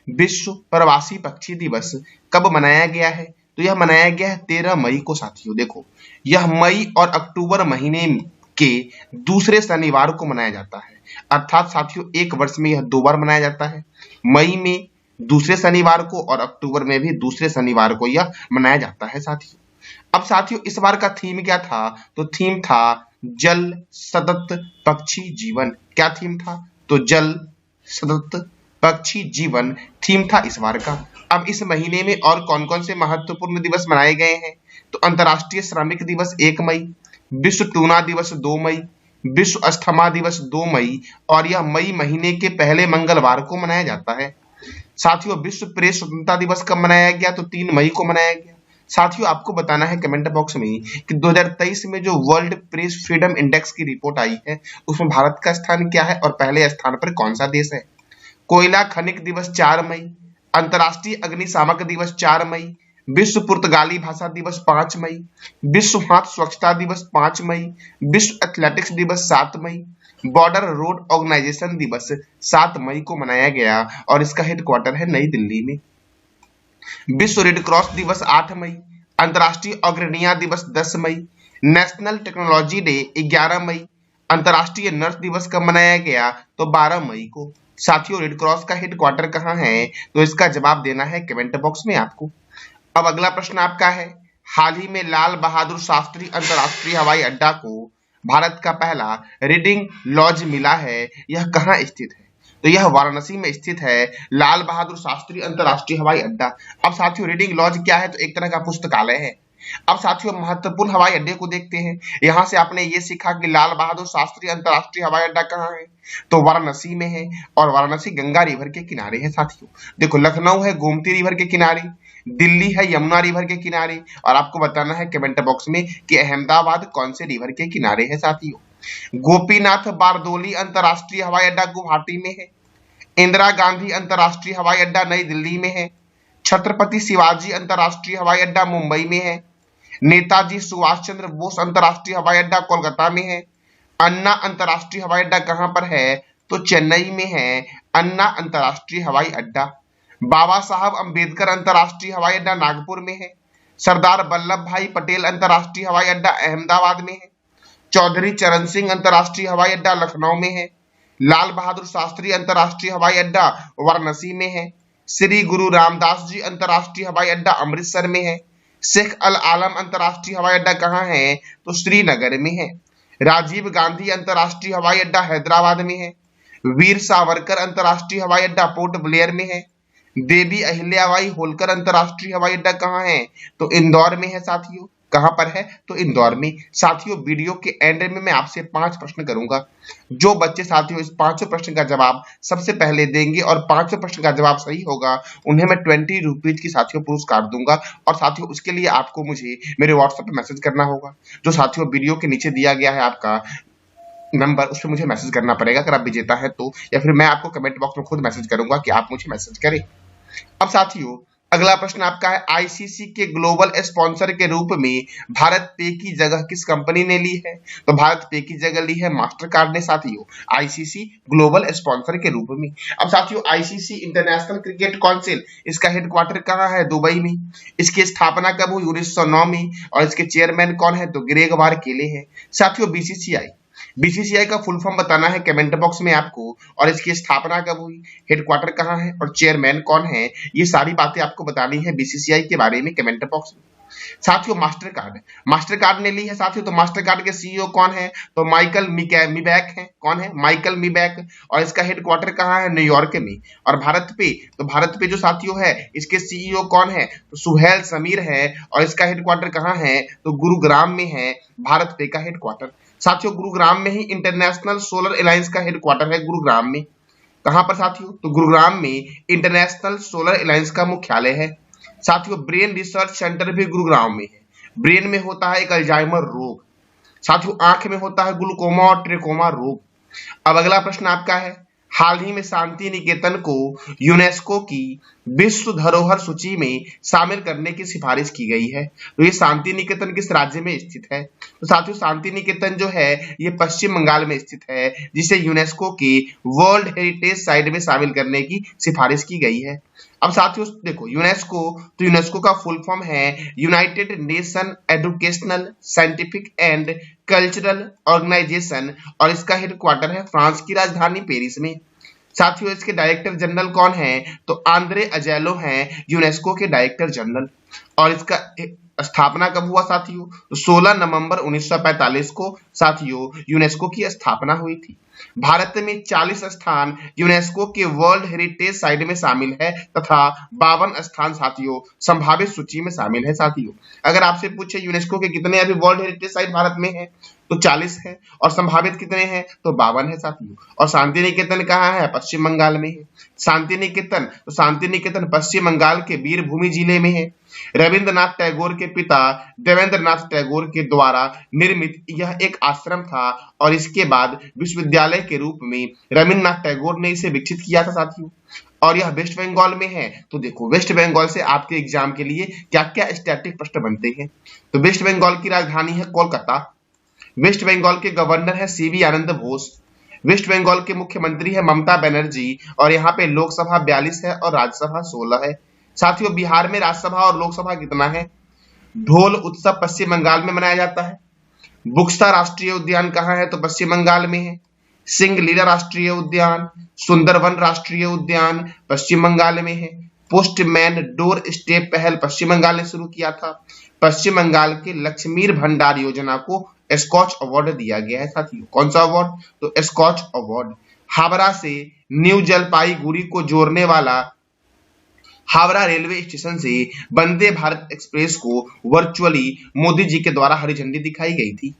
विश्व प्रवासी पक्षी दिवस कब मनाया गया है? तो यह मनाया गया है 13 मई को साथियों। देखो, यह मई और अक्टूबर महीने के दूसरे शनिवार को मनाया जाता है, अर्थात साथियों एक वर्ष में यह 2 बार मनाया जाता है, मई में दूसरे शनिवार को और अक्टूबर में भी दूसरे शनिवार को यह मनाया जाता है साथियों। अब साथियों इस बार का थीम क्या था? तो थीम था जल सतत पक्षी जीवन। क्या थीम था? तो जल सतत पक्षी जीवन थीम था इस बार का। अब इस महीने में और कौन कौन से महत्वपूर्ण दिवस मनाए गए हैं? तो अंतर्राष्ट्रीय श्रमिक दिवस 1 मई, विश्व टूना दिवस 2 मई, विश्व अस्थमा दिवस 2 मई और यह मई महीने के पहले मंगलवार को मनाया जाता है। साथियों विश्व प्रेस स्वतंत्रता दिवस कब मनाया गया? तो 3 मई को मनाया गया। साथियों आपको बताना है कमेंट बॉक्स में कि 2023 में जो वर्ल्ड प्रेस फ्रीडम इंडेक्स की रिपोर्ट आई है उसमें भारत का स्थान क्या है और पहले स्थान पर कौन सा देश है? कोयला खनिक दिवस 4 मई, अंतर्राष्ट्रीय अग्निशामक दिवस 4 मई, विश्व पुर्तगाली भाषा दिवस 5 मई, विश्व हाथ स्वच्छता दिवस 5 मई, विश्व एथलेटिक्स दिवस 7 मई, बॉर्डर रोड ऑर्गेनाइजेशन दिवस 7 मई को मनाया गया और इसका हेडक्वार्टर है नई दिल्ली में। विश्व रेड क्रॉस दिवस 8 मई, अंतर्राष्ट्रीय अग्रनिया दिवस 10 मई, नेशनल टेक्नोलॉजी डे 11 मई, अंतर्राष्ट्रीय नर्स दिवस कब मनाया गया? तो 12 मई को। साथियों रेड क्रॉस का हेडक्वार्टर कहाँ है? तो इसका जवाब देना है कमेंट बॉक्स में आपको। अब अगला प्रश्न आपका है, हाल ही में लाल बहादुर शास्त्री अंतर्राष्ट्रीय हवाई अड्डा को भारत का पहला रीडिंग लॉज मिला है, यह कहाँ स्थित है? तो यह वाराणसी में स्थित है लाल बहादुर शास्त्री अंतर्राष्ट्रीय हवाई अड्डा। अब साथियों रीडिंग लॉज क्या है? तो एक तरह का पुस्तकालय है। अब साथियों महत्वपूर्ण हवाई अड्डे को देखते हैं। यहां से आपने ये सीखा कि लाल बहादुर शास्त्री अंतर्राष्ट्रीय हवाई अड्डा कहाँ है? तो वाराणसी में है और वाराणसी गंगा रिवर के किनारे है साथियों। देखो लखनऊ है गोमती रिवर के किनारे, दिल्ली है यमुना रिवर के किनारे और आपको बताना है कमेंट बॉक्स में कि अहमदाबाद कौन से रिवर के किनारे है साथियों। गोपीनाथ बारदोली अंतर्राष्ट्रीय हवाई अड्डा गुवाहाटी में है, इंदिरा गांधी अंतर्राष्ट्रीय हवाई अड्डा नई दिल्ली में है, छत्रपति शिवाजी अंतर्राष्ट्रीय हवाई अड्डा मुंबई में है, नेताजी सुभाष चंद्र बोस अंतर्राष्ट्रीय हवाई अड्डा कोलकाता में है, अन्ना अंतर्राष्ट्रीय हवाई अड्डा कहां पर है? तो चेन्नई में है अन्ना अंतर्राष्ट्रीय हवाई अड्डा। बाबा साहब अंबेडकर अंतर्राष्ट्रीय हवाई अड्डा नागपुर में है, सरदार वल्लभ भाई पटेल अंतर्राष्ट्रीय हवाई अड्डा अहमदाबाद में है, चौधरी चरण सिंह अंतर्राष्ट्रीय हवाई अड्डा लखनऊ में है, लाल बहादुर शास्त्री अंतर्राष्ट्रीय हवाई अड्डा वाराणसी में है, श्री गुरु रामदास जी अंतर्राष्ट्रीय हवाई अड्डा अमृतसर में है, शेख अल आलम अंतर्राष्ट्रीय हवाई अड्डा कहाँ है? तो श्रीनगर में है, राजीव गांधी अंतर्राष्ट्रीय हवाई अड्डा हैदराबाद में है, वीर सावरकर अंतर्राष्ट्रीय हवाई अड्डा पोर्ट ब्लेयर में है, देवी अहिल्याबाई होलकर अंतर्राष्ट्रीय हवाई अड्डा कहाँ है? तो इंदौर में है साथियों। कहां पर है? तो इंदौर में। साथियों वीडियो के एंड में मैं आपसे 5 प्रश्न करूंगा। जो बच्चे साथियों इस 5 प्रश्न का जवाब सबसे पहले देंगे और 5 प्रश्न का जवाब सही होगा उन्हें मैं 20 रुपीज की साथियों पुरस्कार दूंगा। और साथियों उसके लिए आपको मुझे मेरे व्हाट्सएप पे मैसेज करना होगा, जो साथियों वीडियो के नीचे दिया गया है आपका नंबर, उस पर मुझे मैसेज करना पड़ेगा अगर आप विजेता है तो, या फिर मैं आपको कमेंट बॉक्स में खुद मैसेज करूंगा कि आप मुझे मैसेज करें। अब साथियों अगला प्रश्न आपका है, आईसीसी के ग्लोबल स्पॉन्सर के रूप में भारत पे की जगह किस कंपनी ने ली है? तो भारत पे की जगह ली है मास्टरकार्ड ने साथियों आईसीसी ग्लोबल स्पॉन्सर के रूप में। अब साथियों आईसीसी इंटरनेशनल क्रिकेट काउंसिल, इसका हेडक्वार्टर कहाँ है? दुबई में। इसकी स्थापना कब हुई? 1909 में। और इसके चेयरमैन कौन है? तो ग्रेगवार केले हैं। साथियों बीसीसीआई का फुल फॉर्म बताना है कमेंट बॉक्स में आपको, और इसकी स्थापना कब हुई, हेडक्वार्टर कहाँ है और चेयरमैन कौन है, ये सारी बातें आपको बतानी है बीसीसीआई के बारे में कमेंट बॉक्स में। साथियों मास्टरकार्ड ने ली है साथियों, तो मास्टरकार्ड के सीईओ कौन है? तो माइकल मिबैक है। कौन है? माइकल मिबैक। और इसका हेडक्वार्टर कहाँ है? न्यूयॉर्क में। और भारत पे जो साथियों है इसके सीईओ कौन है? तो सुहेल समीर है। और इसका हेडक्वार्टर कहाँ है? तो गुरुग्राम में है भारत पे का हेडक्वार्टर। साथियों गुरुग्राम में ही इंटरनेशनल सोलर अलायंस का हेडक्वार्टर है गुरुग्राम में। कहां पर साथियों? तो गुरुग्राम में इंटरनेशनल सोलर अलायंस का मुख्यालय है। साथियों ब्रेन रिसर्च सेंटर भी गुरुग्राम में है। ब्रेन में होता है एक अल्जाइमर रोग। साथियों आंख में होता है ग्लूकोमा और ट्रेकोमा रोग। अब अगला प्रश्न आपका है, हाल ही में शांति निकेतन को यूनेस्को की विश्व धरोहर सूची में शामिल करने की सिफारिश की गई है। तो ये शांति निकेतन किस राज्य में स्थित है? तो साथियों शांति निकेतन जो है ये पश्चिम बंगाल में स्थित है, जिसे यूनेस्को के वर्ल्ड हेरिटेज साइट में शामिल करने की सिफारिश की गई है। अब साथियों देखो यूनेस्को, तो यूनेस्को का फुल फॉर्म है united nation educational scientific and cultural organisation और इसका हेडक्वार्टर है फ्रांस की राजधानी पेरिस में। साथियों इसके डायरेक्टर जनरल कौन है? तो आंद्रे अजेलो हैं यूनेस्को के डायरेक्टर जनरल। और इसका स्थापना कब हुआ साथियों? तो 16 नवंबर 1945 को साथियों यूनेस्को की स्थापना हुई थी। भारत में 40 स्थान यूनेस्को के वर्ल्ड हेरिटेज साइट में शामिल है तथा 52 स्थान साथियों संभावित सूची में शामिल है। साथियों अगर आपसे पूछे यूनेस्को के कितने अभी वर्ल्ड हेरिटेज साइट भारत में है, तो 40 है और संभावित कितने हैं? तो 52 है साथियों। और शांति निकेतन कहाँ है? पश्चिम बंगाल में है। शांति निकेतन, तो शांति निकेतन पश्चिम बंगाल के वीरभूमि जिले में है। रविंद्रनाथ टैगोर के पिता देवेंद्रनाथ टैगोर के द्वारा निर्मित यह एक आश्रम था और इसके बाद विश्वविद्यालय के रूप में रविंद्रनाथ टैगोर ने इसे विकसित किया था साथियों। और यह वेस्ट बंगाल में है। तो देखो वेस्ट बंगाल से आपके एग्जाम के लिए क्या क्या स्टैटिक प्रश्न बनते हैं। तो वेस्ट बंगाल की राजधानी है कोलकाता। वेस्ट बंगाल के गवर्नर है सीवी आनंद बोस। वेस्ट बंगाल के मुख्यमंत्री है ममता बनर्जी और यहाँ पे लोकसभा 42 है और राज्यसभा 16 है। साथियों बिहार में राज्यसभा और लोकसभा कितना है? ढोल उत्सव पश्चिम बंगाल में मनाया जाता है। बुक्सा राष्ट्रीय उद्यान कहाँ है? तो पश्चिम बंगाल में है। सिंगलीला राष्ट्रीय उद्यान, सुंदरवन राष्ट्रीय उद्यान पश्चिम बंगाल में है। पोस्टमैन डोर स्टेप पहल पश्चिम बंगाल ने शुरू किया था। पश्चिम बंगाल के लक्ष्मीर भंडार योजना को स्कॉच अवार्ड दिया गया है साथियों। कौन सा अवार्ड? तो स्कॉच अवार्ड। हावड़ा से न्यू जलपाईगुड़ी को जोड़ने वाला हावड़ा रेलवे स्टेशन से वंदे भारत एक्सप्रेस को वर्चुअली मोदी जी के द्वारा हरी झंडी दिखाई गई थी।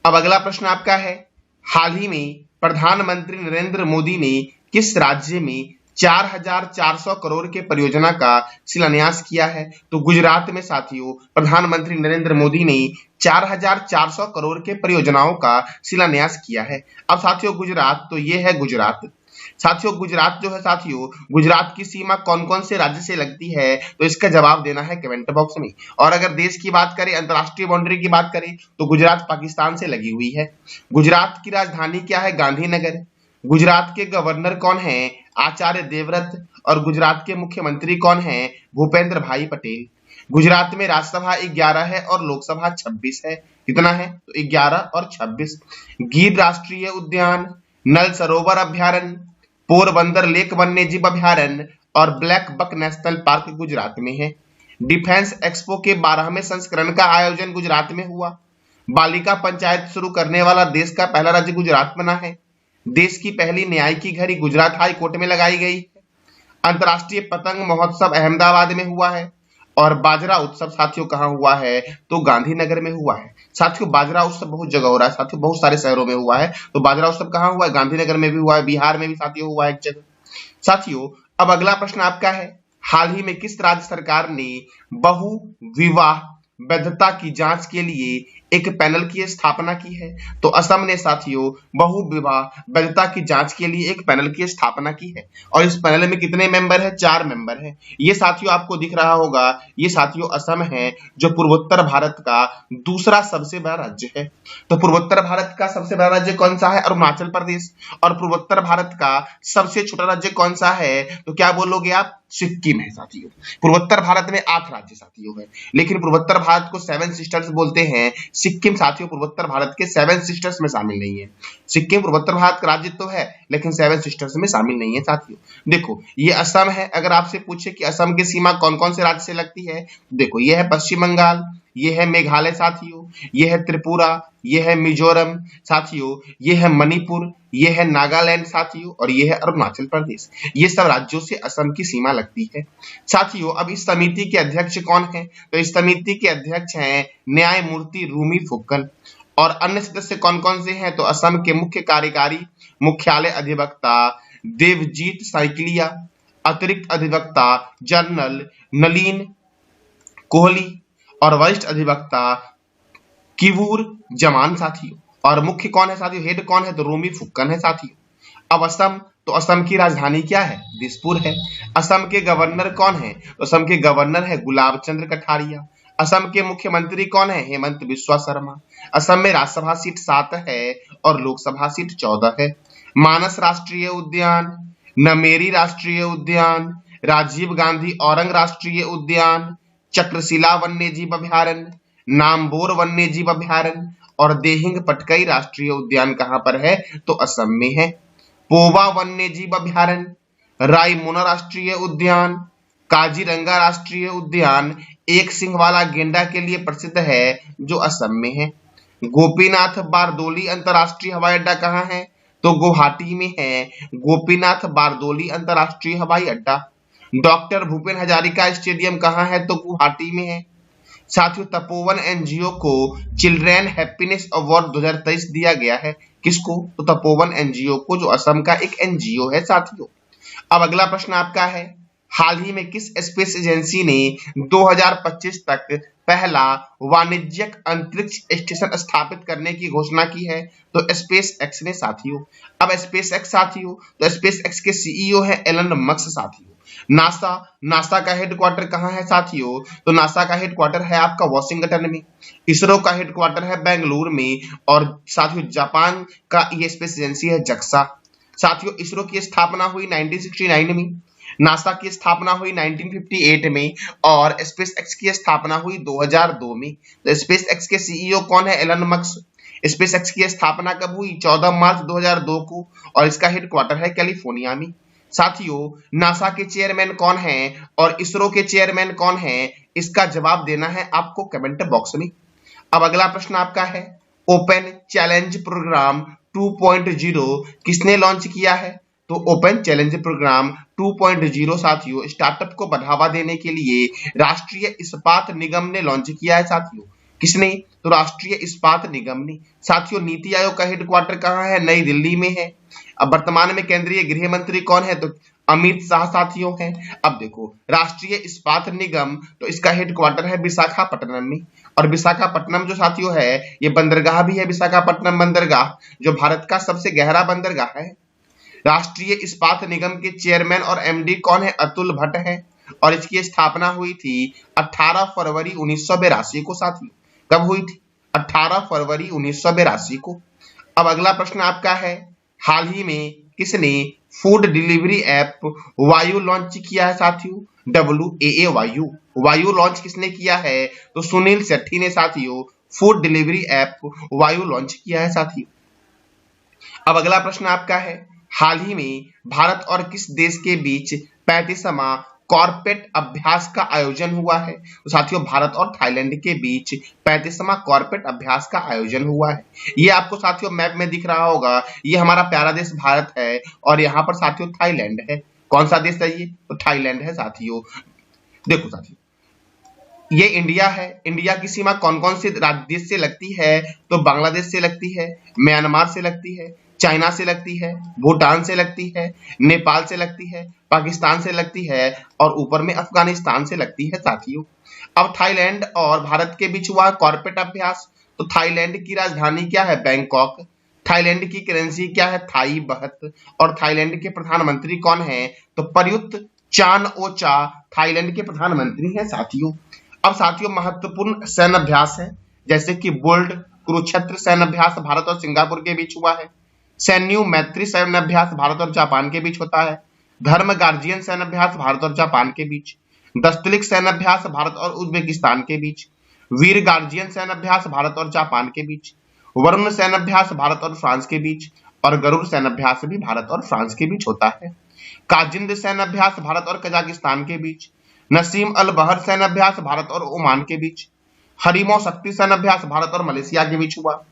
अब अगला प्रश्न आपका है, हाल ही में प्रधानमंत्री नरेंद्र मोदी ने किस राज्य में 4,400 करोड़ के परियोजना का शिलान्यास किया है? तो गुजरात में साथियों प्रधानमंत्री नरेंद्र मोदी ने 4,400 करोड़ के परियोजनाओं का शिलान्यास किया है। अब साथियों गुजरात, तो ये है गुजरात। साथियों गुजरात जो है साथियों, गुजरात की सीमा कौन कौन से राज्य से लगती है? तो इसका जवाब देना है कमेंट बॉक्स में। और अगर देश की बात करें, अंतरराष्ट्रीय बाउंड्री की बात करें, तो गुजरात पाकिस्तान से लगी हुई है। गुजरात की राजधानी क्या है? गांधीनगर। गुजरात के गवर्नर कौन है? आचार्य देवव्रत। और गुजरात के मुख्यमंत्री कौन है? भूपेंद्र भाई पटेल। गुजरात में राज्यसभा 11 है और लोकसभा 26 है। कितना है? तो 11 और 26। गिर राष्ट्रीय उद्यान, नल सरोवर अभ्यारण्य, पोरबंदर लेक वन्यजीव अभ्यारण्य और black buck national park Gujarat में है। डिफेंस एक्सपो के 12वें संस्करण का आयोजन गुजरात में हुआ। बालिका पंचायत शुरू करने वाला देश का पहला राज्य गुजरात बना है। देश की पहली न्यायिकी घड़ी गुजरात हाई कोर्ट में लगाई गई है। अंतर्राष्ट्रीय पतंग महोत्सव अहमदाबाद में हुआ है। और बाजरा उत्सव साथियों कहाँ हुआ है? तो गांधीनगर में हुआ है। साथियों बाजरा उत्सव बहुत जगह हो रहा है साथियों, बहुत सारे शहरों में हुआ है। तो बाजरा उत्सव कहाँ हुआ है? गांधीनगर में भी हुआ है, बिहार में भी साथियों हुआ है एक जगह। साथियों अब अगला प्रश्न आपका है, हाल ही में किस राज्य सरकार ने बहु विवाह वैधता की जांच के लिए एक पैनल की स्थापना की है? तो असम ने साथियों बहु विवाह वैधता की जांच के लिए एक पैनल की स्थापना की है। और इस पैनल में कितने मेंबर है? 4 मेंबर हैं। ये साथियों आपको दिख रहा होगा, ये साथियों असम है जो पूर्वोत्तर भारत का दूसरा सबसे बड़ा राज्य है। तो पूर्वोत्तर भारत का सबसे बड़ा राज्य कौन सा है? अरुणाचल प्रदेश। और पूर्वोत्तर भारत का सबसे छोटा राज्य कौन सा है? तो क्या बोलोगे आप? सिक्किम है साथियों। पूर्वोत्तर भारत में 8 राज्य साथियों है, लेकिन पूर्वोत्तर भारत को 7 सिस्टर्स बोलते हैं। सिक्किम साथियों पूर्वोत्तर भारत के 7 सिस्टर्स में शामिल नहीं है। सिक्किम पूर्वोत्तर भारत का राज्य तो है लेकिन 7 सिस्टर्स में शामिल नहीं है साथियों। देखो ये असम है। अगर आपसे पूछे कि असम की सीमा कौन कौन से राज्य से लगती है, देखो ये है पश्चिम बंगाल, ये है मेघालय साथियों, ये है त्रिपुरा, ये है मिजोरम साथियों, ये है मणिपुर, ये है नागालैंड साथियों और ये है अरुणाचल प्रदेश। ये सब राज्यों से असम की सीमा लगती है साथियों। अब इस समिति के अध्यक्ष कौन है? तो इस समिति के अध्यक्ष हैं न्यायमूर्ति रूमी फुक्कन। और अन्य सदस्य कौन कौन से हैं? तो असम के मुख्य कार्यकारी मुख्यालय अधिवक्ता देवजीत साइकिलिया, अतिरिक्त अधिवक्ता जनरल नलीन कोहली और वरिष्ठ अधिवक्ता किवूर जमान साथियों। और मुख्य कौन है साथियों? हेड कौन है? तो रूमी फुक्कन है साथियों। अब असम, तो असम की राजधानी क्या है? दिसपुर है। असम के गवर्नर कौन है? तो असम के गवर्नर है गुलाब चंद्र कटारिया। असम के मुख्यमंत्री कौन है? हेमंत बिस्वा शर्मा। असम में राज्यसभा सीट 7 है और लोकसभा सीट 14 है। मानस राष्ट्रीय उद्यान, नमेरी राष्ट्रीय उद्यान, राजीव गांधी औरंग राष्ट्रीय उद्यान, चक्रशिला वन्यजीव अभयारण्य, नामबोर वन्यजीव अभयारण्य और देहिंग पटकई राष्ट्रीय उद्यान कहाँ पर है? तो असम में है। पोवा वन्यजीव अभयारण्य, रायमोना राष्ट्रीय उद्यान, काजीरंगा राष्ट्रीय उद्यान एक सिंह वाला गेंडा के लिए प्रसिद्ध है जो असम में है। गोपीनाथ बारदोली अंतरराष्ट्रीय हवाई अड्डा कहाँ है? तो गुवाहाटी में है गोपीनाथ बारदोली अंतरराष्ट्रीय हवाई अड्डा। डॉक्टर भूपेन हजारिका स्टेडियम कहाँ है? तो गुवाहाटी में है। साथियों, तपोवन एनजीओ को चिल्ड्रेन हैप्पीनेस अवार्ड 2023 दिया गया है। किसको? तो तपोवन एनजीओ को, जो असम का एक एनजीओ है साथियों। अब अगला प्रश्न आपका है, हाल ही में किस स्पेस एजेंसी ने 2025 तक पहला वाणिज्यिक अंतरिक्ष स्टेशन स्थापित करने की घोषणा की है? तो स्पेस एक्स ने साथियों। अब स्पेस एक्स साथियों, तो स्पेस एक्स के सीईओ है एलन मस्क साथियों। नासा का हेडक्वार्टर कहाँ है साथियों? तो नासा का हेडक्वार्टर है आपका वॉशिंगटन में। इसरो का हेडक्वार्टर है बेंगलुरु में और साथियों जापान का ये स्पेस एजेंसी है जक्सा। साथियों, इसरो की स्थापना हुई 1969 में, नासा की स्थापना हुई 1958 में और स्पेस एक्स की स्थापना हुई 2002 में। तो स्पेस एक्स के सीईओ कौन है? Elon Musk. स्पेस एक्स की स्थापना कब हुई? 14 मार्च 2002 को और इसका हेडक्वार्टर है कैलिफोर्निया में। साथियों, नासा के चेयरमैन कौन हैं और इसरो के चेयरमैन कौन हैं, इसका जवाब देना है आपको कमेंट बॉक्स में। अब अगला प्रश्न आपका है, ओपन चैलेंज प्रोग्राम 2.0 किसने लॉन्च किया है? तो ओपन चैलेंज प्रोग्राम 2.0 साथियों स्टार्टअप को बढ़ावा देने के लिए राष्ट्रीय इस्पात निगम ने लॉन्च किया है साथियों। किसने? तो राष्ट्रीय इस्पात निगम ने। साथियों, नीति आयोग का हेडक्वार्टर कहाँ है? नई दिल्ली में है। अब वर्तमान में केंद्रीय गृह मंत्री कौन है? तो अमित शाह साथियों हैं। अब देखो, राष्ट्रीय इस्पात निगम, तो इसका हेडक्वार्टर है विशाखापट्टनम में और विशाखापट्टनम जो साथियों है ये बंदरगाह भी है। विशाखापट्टनम बंदरगाह जो भारत का सबसे गहरा बंदरगाह है। राष्ट्रीय इस्पात निगम के चेयरमैन और एमडी कौन है? अतुल भट्ट है और इसकी स्थापना हुई थी 18 फरवरी 1982 को साथियों। कब हुई थी? 18 फरवरी 1982 को। अब अगला प्रश्न आपका है, हाल ही में किसने फूड डिलीवरी ऐप वायु लॉन्च किया है साथियों? WAA वायु लॉन्च किसने किया है? तो सुनील शेट्टी ने साथियों फूड डिलीवरी ऐप वायु लॉन्च किया है साथियों। अब अगला प्रश्न आपका है, हाल ही में भारत और किस देश के बीच 35वां कॉर्पेट अभ्यास का आयोजन हुआ है? तो साथियों भारत और थाईलैंड के बीच 35वां कॉर्पेट अभ्यास का आयोजन हुआ है। ये आपको साथियों मैप में दिख रहा होगा, ये हमारा प्यारा देश भारत है और यहाँ पर साथियों थाईलैंड है। कौन सा देश है ये? तो थाईलैंड है साथियों। देखो साथियों, ये इंडिया है। इंडिया की सीमा कौन कौन से देश से लगती है? तो बांग्लादेश से लगती है, म्यांमार से लगती है, चाइना से लगती है, भूटान से लगती है, नेपाल से लगती है, पाकिस्तान से लगती है और ऊपर में अफगानिस्तान से लगती है साथियों। अब थाईलैंड और भारत के बीच हुआ कॉर्पोरेट अभ्यास। तो थाईलैंड की राजधानी क्या है? बैंकॉक। थाईलैंड की करेंसी क्या है? थाई बहत। और थाईलैंड के प्रधानमंत्री कौन है? तो प्रयुक्त चान ओ चा थाईलैंड के प्रधानमंत्री हैं साथियों। अब साथियों महत्वपूर्ण सैन्य अभ्यास है, जैसे कि बोल्ड कुरुक्षेत्र सैन्य अभ्यास भारत और सिंगापुर के बीच हुआ है। सैन्यू मैत्री सैन्य अभ्यास भारत और जापान के बीच होता है। धर्म गार्जियन सैन्य अभ्यास भारत और जापान के बीच। दस्तलिक सैन्य अभ्यास भारत और उज्बेकिस्तान के बीच। वीर गार्जियन सैन्य अभ्यास भारत और जापान के बीच। वरुण सैन्य अभ्यास भारत और फ्रांस के बीच और गरुड़ सैन्य अभ्यास भी भारत और फ्रांस के बीच होता है। काजिंद सैन्य अभ्यास भारत और कजाकिस्तान के बीच। नसीम अल बहर सैन्य अभ्यास भारत और ओमान के बीच। हरिमो शक्ति सैन्य अभ्यास भारत और मलेशिया के बीच हुआ।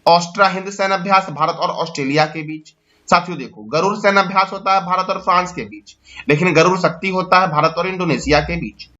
ऑस्ट्रा हिंद सैन्य अभ्यास भारत और ऑस्ट्रेलिया के बीच। साथियों देखो, गरुड़ सैन्य अभ्यास होता है भारत और फ्रांस के बीच, लेकिन गरुड़ शक्ति होता है भारत और इंडोनेशिया के बीच।